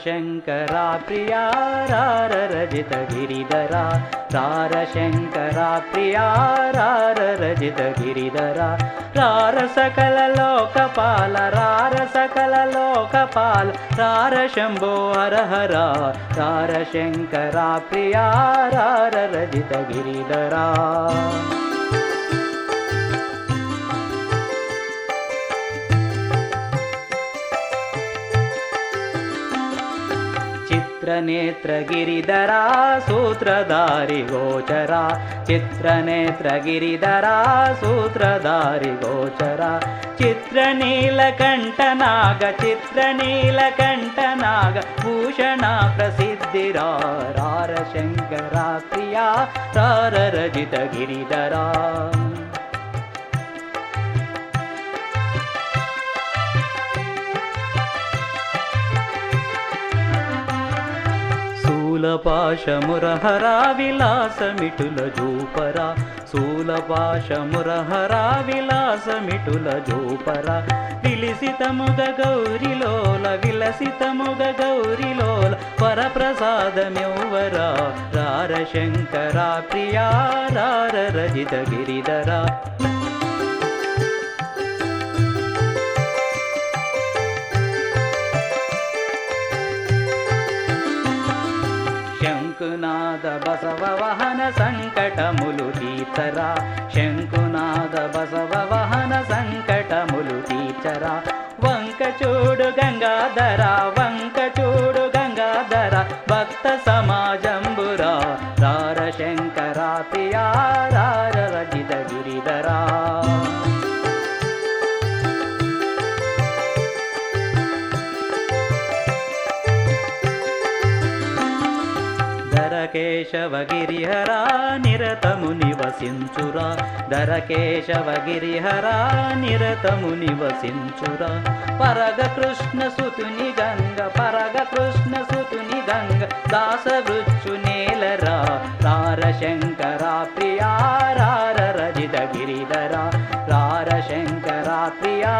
శంకరా ప్రియా రార రజిత గిరిధరా రార శంకరా ప్రియా రార రజిత గిరిధరా రార సకల లోకపాల రార సకల లోకపాల రార శంభో హర హర రార శంకరా ప్రియా రార రజిత గిరిధరా చిత్రనేత్ర గిరిధరా సూత్రధారి గోచరా చిత్రనేత్ర గిరిధరా సూత్రధారి గోచరా చిత్రనీలకంఠనాగ చిత్రనీలకంఠనాగ భూషణ ప్రసిద్ధిరా రార శంకరా ప్రియా రార రజిత గిరిధరా శూలపాశమురహరా విలాసమిటుల జూపరా శూలపాశమురహరా విలాసమిటుల జూపరా విలసితముగ గౌరిలోల విలసితముగ గౌరిలోల పరప్రసాదమెవ్వరా రార శంకరా ప్రియా రార రజిత గిరిధరా శంకునాద బసవ వహన సంకటములు తీర్చరా శంకునాద బసవ వహన సంకటములు తీర్చరా వంక చూడు గంగాధర వంక చూడు గంగాధర భక్త సమాజంబురా రార శంకరా ప్రియా రార రజిత గిరిధరా దరకేశవగిరిహరా నిరతము నివసించురా దరకేశవగిరిహరా నిరతము నివసించురా పరగ కృష్ణ సుతుని గంగ పరగ కృష్ణ సుతుని గంగ దాసవృచ్చు నేలరా రార శంకరా ప్రియా రార రజిత గిరిధరా రార శంకరా ప్రియా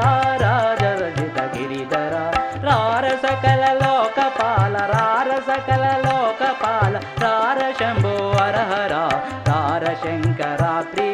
రార రజిత గిరిధరా రార సకల లోకపాల రార సకల లోకపాల రార శంభో హర హర రార శంకరా ప్రియ